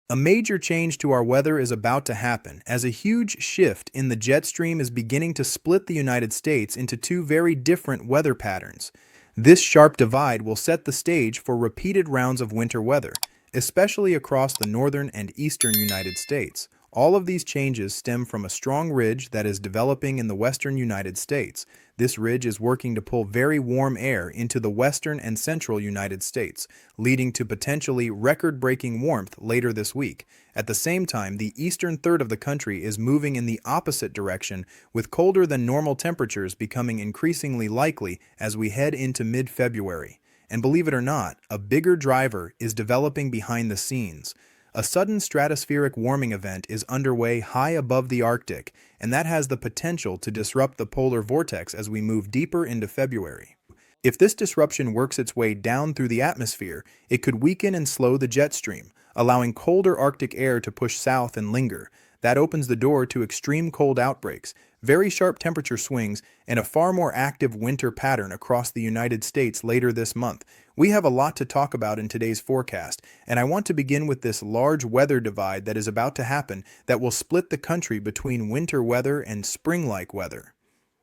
A major change to our weather is about to happen as a huge shift in the jet stream is beginning to split the United States into two very different weather patterns. This sharp divide will set the stage for repeated rounds of winter weather, especially across the northern and eastern United States. All of these changes stem from a strong ridge that is developing in the western United States. This ridge is working to pull very warm air into the western and central United States, leading to potentially record-breaking warmth later this week. At the same time, the eastern third of the country is moving in the opposite direction, with colder than normal temperatures becoming increasingly likely as we head into mid-February. And believe it or not, a bigger driver is developing behind the scenes. A sudden stratospheric warming event is underway high above the Arctic, and that has the potential to disrupt the polar vortex as we move deeper into February. If this disruption works its way down through the atmosphere, it could weaken and slow the jet stream, allowing colder Arctic air to push south and linger. That opens the door to extreme cold outbreaks, very sharp temperature swings, and a far more active winter pattern across the United States later this month. We have a lot to talk about in today's forecast, and I want to begin with this large weather divide that is about to happen that will split the country between winter weather and spring-like weather.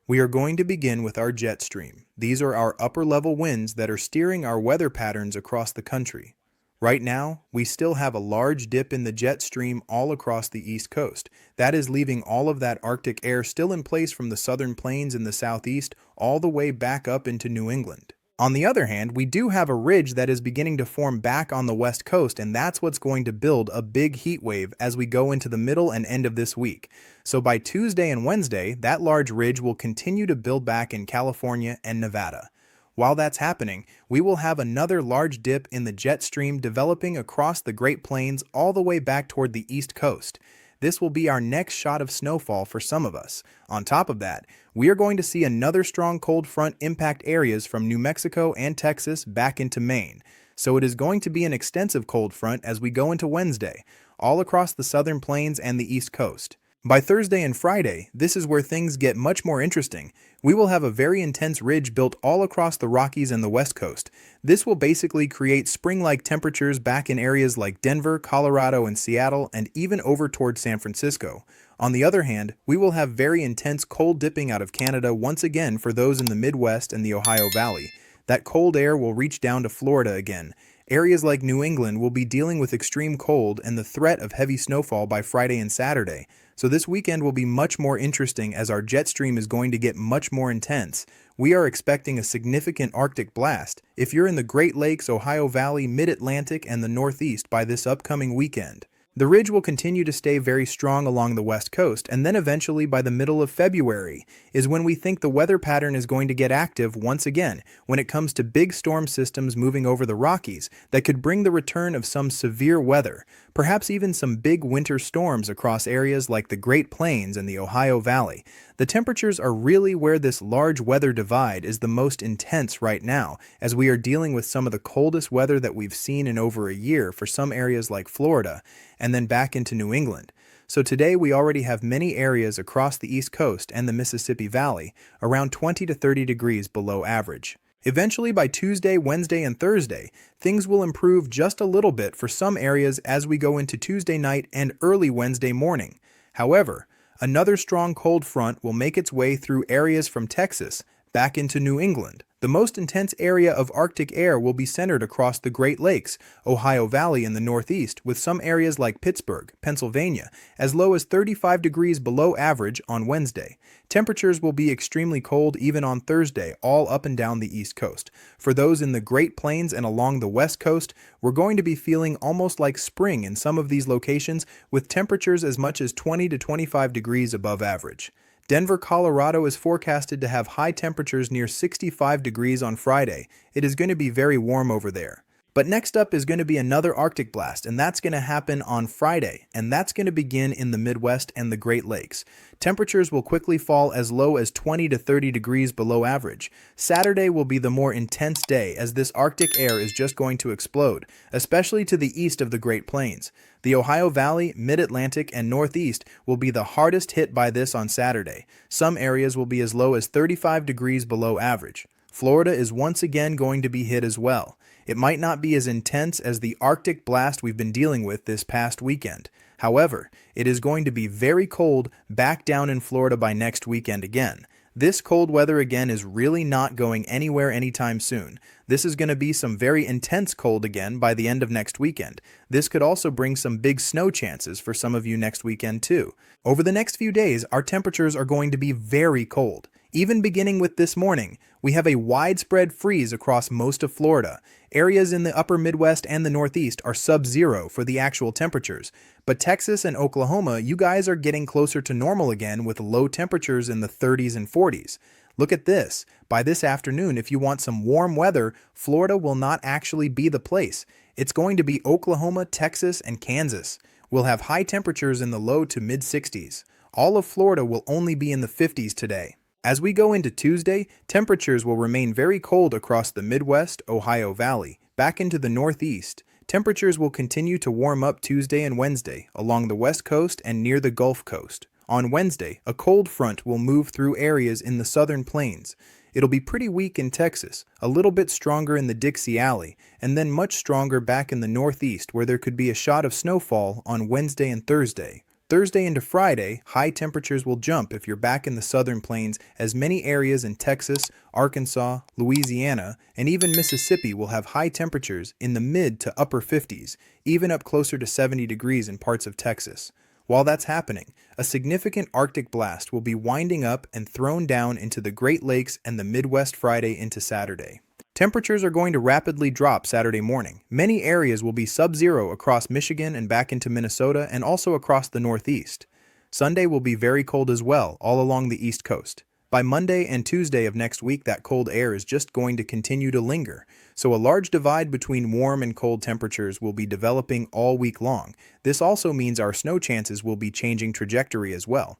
We are going to begin with our jet stream. These are our upper-level winds that are steering our weather patterns across the country. Right now, we still have a large dip in the jet stream all across the East Coast. That is leaving all of that Arctic air still in place from the southern plains in the southeast all the way back up into New England. On the other hand, we do have a ridge that is beginning to form back on the west coast, and that's what's going to build a big heat wave as we go into the middle and end of this week. So by Tuesday and Wednesday, that large ridge will continue to build back in California and Nevada. While that's happening, we will have another large dip in the jet stream developing across the Great Plains all the way back toward the East Coast. This will be our next shot of snowfall for some of us. On top of that, we are going to see another strong cold front impact areas from New Mexico and Texas back into Maine. So it is going to be an extensive cold front as we go into Wednesday, all across the southern plains and the East Coast. By Thursday and Friday, this is where things get much more interesting. We will have a very intense ridge built all across the Rockies and the West Coast. This will basically create spring-like temperatures back in areas like Denver, Colorado, and Seattle, and even over toward San Francisco. On the other hand, we will have very intense cold dipping out of Canada once again for those in the Midwest and the Ohio Valley. That cold air will reach down to Florida again. Areas like New England will be dealing with extreme cold and the threat of heavy snowfall by Friday and Saturday. So this weekend will be much more interesting as our jet stream is going to get much more intense. We are expecting a significant Arctic blast if you're in the Great Lakes, Ohio Valley, Mid-Atlantic, and the Northeast by this upcoming weekend. The ridge will continue to stay very strong along the west coast, and then eventually by the middle of February is when we think the weather pattern is going to get active once again when it comes to big storm systems moving over the Rockies that could bring the return of some severe weather, perhaps even some big winter storms across areas like the Great Plains and the Ohio Valley. The temperatures are really where this large weather divide is the most intense right now, as we are dealing with some of the coldest weather that we've seen in over a year for some areas like Florida, and then back into New England. So today we already have many areas across the East Coast and the Mississippi Valley around 20 to 30 degrees below average. Eventually by Tuesday, Wednesday, and Thursday, things will improve just a little bit for some areas as we go into Tuesday night and early Wednesday morning. However, another strong cold front will make its way through areas from Texas back into New England. The most intense area of Arctic air will be centered across the Great Lakes, Ohio Valley in the Northeast, with some areas like Pittsburgh, Pennsylvania, as low as 35 degrees below average on Wednesday. Temperatures will be extremely cold even on Thursday, all up and down the East Coast. For those in the Great Plains and along the West Coast, we're going to be feeling almost like spring in some of these locations, with temperatures as much as 20 to 25 degrees above average. Denver, Colorado is forecasted to have high temperatures near 65 degrees on Friday. It is going to be very warm over there. But next up is going to be another Arctic blast, and that's going to happen on Friday, and that's going to begin in the Midwest and the Great Lakes. Temperatures will quickly fall as low as 20 to 30 degrees below average. Saturday will be the more intense day as this Arctic air is just going to explode, especially to the east of the Great Plains. The Ohio Valley, Mid-Atlantic, and Northeast will be the hardest hit by this on Saturday. Some areas will be as low as 35 degrees below average. Florida is once again going to be hit as well. It might not be as intense as the Arctic blast we've been dealing with this past weekend. However, it is going to be very cold back down in Florida by next weekend again. This cold weather again is really not going anywhere anytime soon. This is going to be some very intense cold again by the end of next weekend. This could also bring some big snow chances for some of you next weekend too. Over the next few days, our temperatures are going to be very cold. Even beginning with this morning, we have a widespread freeze across most of Florida. Areas in the upper Midwest and the Northeast are sub-zero for the actual temperatures. But Texas and Oklahoma, you guys are getting closer to normal again with low temperatures in the 30s and 40s. Look at this. By this afternoon, if you want some warm weather, Florida will not actually be the place. It's going to be Oklahoma, Texas, and Kansas. We'll have high temperatures in the low to mid-60s. All of Florida will only be in the 50s today. As we go into Tuesday, temperatures will remain very cold across the Midwest, Ohio Valley. Back into the Northeast, temperatures will continue to warm up Tuesday and Wednesday along the West Coast and near the Gulf Coast. On Wednesday, a cold front will move through areas in the southern plains. It'll be pretty weak in Texas, a little bit stronger in the Dixie Alley, and then much stronger back in the Northeast where there could be a shot of snowfall on Wednesday and Thursday. Thursday into Friday, high temperatures will jump if you're back in the southern plains, as many areas in Texas, Arkansas, Louisiana, and even Mississippi will have high temperatures in the mid to upper 50s, even up closer to 70 degrees in parts of Texas. While that's happening, a significant Arctic blast will be winding up and thrown down into the Great Lakes and the Midwest Friday into Saturday. Temperatures are going to rapidly drop Saturday morning. Many areas will be sub-zero across Michigan and back into Minnesota and also across the Northeast. Sunday will be very cold as well, all along the East Coast. By Monday and Tuesday of next week, that cold air is just going to continue to linger. So a large divide between warm and cold temperatures will be developing all week long. This also means our snow chances will be changing trajectory as well.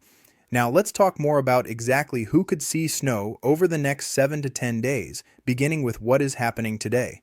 Now let's talk more about exactly who could see snow over the next 7 to 10 days, beginning with what is happening today.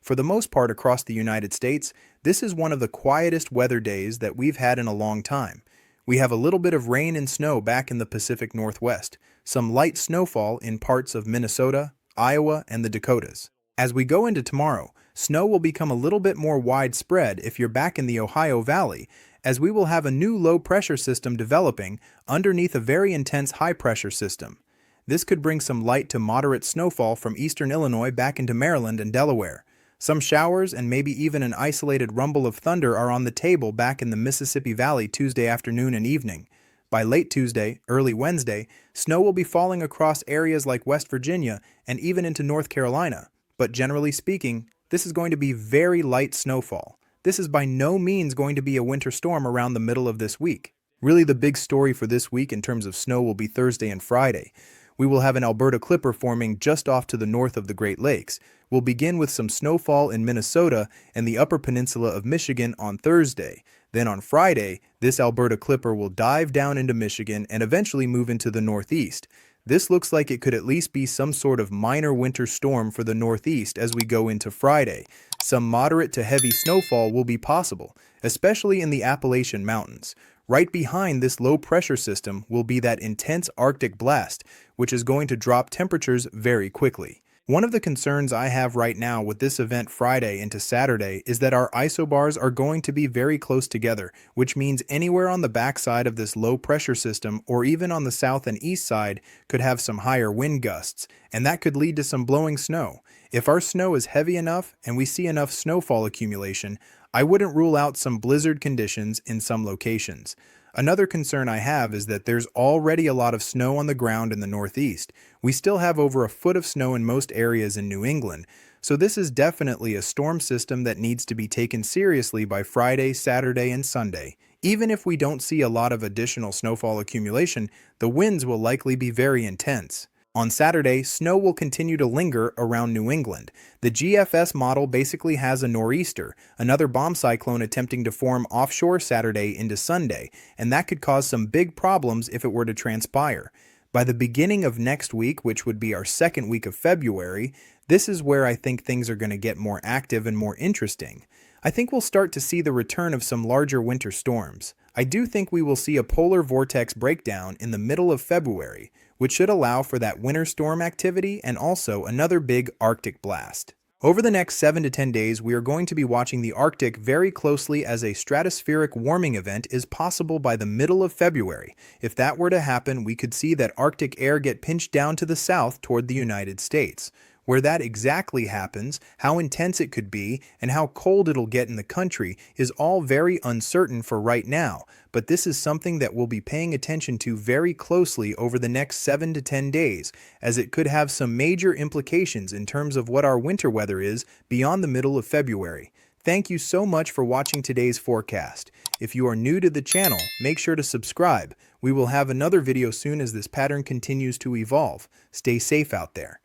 For the most part across the United States, this is one of the quietest weather days that we've had in a long time. We have a little bit of rain and snow back in the Pacific Northwest, some light snowfall in parts of Minnesota, Iowa, and the Dakotas. As we go into tomorrow, snow will become a little bit more widespread if you're back in the Ohio Valley, as we will have a new low-pressure system developing underneath a very intense high-pressure system. This could bring some light to moderate snowfall from eastern Illinois back into Maryland and Delaware. Some showers and maybe even an isolated rumble of thunder are on the table back in the Mississippi Valley Tuesday afternoon and evening. By late Tuesday, early Wednesday, snow will be falling across areas like West Virginia and even into North Carolina. But generally speaking, this is going to be very light snowfall. This is by no means going to be a winter storm around the middle of this week. Really, the big story for this week in terms of snow will be Thursday and Friday. We will have an Alberta clipper forming just off to the north of the Great Lakes. We'll begin with some snowfall in Minnesota and the upper peninsula of Michigan on Thursday. Then on Friday, this Alberta clipper will dive down into Michigan and eventually move into the Northeast. This looks like it could at least be some sort of minor winter storm for the Northeast as we go into Friday. Some moderate to heavy snowfall will be possible, especially in the Appalachian Mountains. Right behind this low-pressure system will be that intense Arctic blast, which is going to drop temperatures very quickly. One of the concerns I have right now with this event Friday into Saturday is that our isobars are going to be very close together, which means anywhere on the backside of this low-pressure system or even on the south and east side could have some higher wind gusts, and that could lead to some blowing snow. If our snow is heavy enough and we see enough snowfall accumulation, I wouldn't rule out some blizzard conditions in some locations. Another concern I have is that there's already a lot of snow on the ground in the Northeast. We still have over a foot of snow in most areas in New England, so this is definitely a storm system that needs to be taken seriously by Friday, Saturday, and Sunday. Even if we don't see a lot of additional snowfall accumulation, the winds will likely be very intense. On Saturday, snow will continue to linger around New England. The GFS model basically has a nor'easter, another bomb cyclone attempting to form offshore Saturday into Sunday, and that could cause some big problems if it were to transpire. By the beginning of next week, which would be our second week of February, this is where I think things are going to get more active and more interesting. I think we'll start to see the return of some larger winter storms. I do think we will see a polar vortex breakdown in the middle of February, which should allow for that winter storm activity and also another big Arctic blast. Over the next 7 to 10 days, we are going to be watching the Arctic very closely as a stratospheric warming event is possible by the middle of February. If that were to happen, we could see that Arctic air get pinched down to the south toward the United States. Where that exactly happens, how intense it could be, and how cold it'll get in the country is all very uncertain for right now, but this is something that we'll be paying attention to very closely over the next 7 to 10 days, as it could have some major implications in terms of what our winter weather is beyond the middle of February. Thank you so much for watching today's forecast. If you are new to the channel, make sure to subscribe. We will have another video soon as this pattern continues to evolve. Stay safe out there.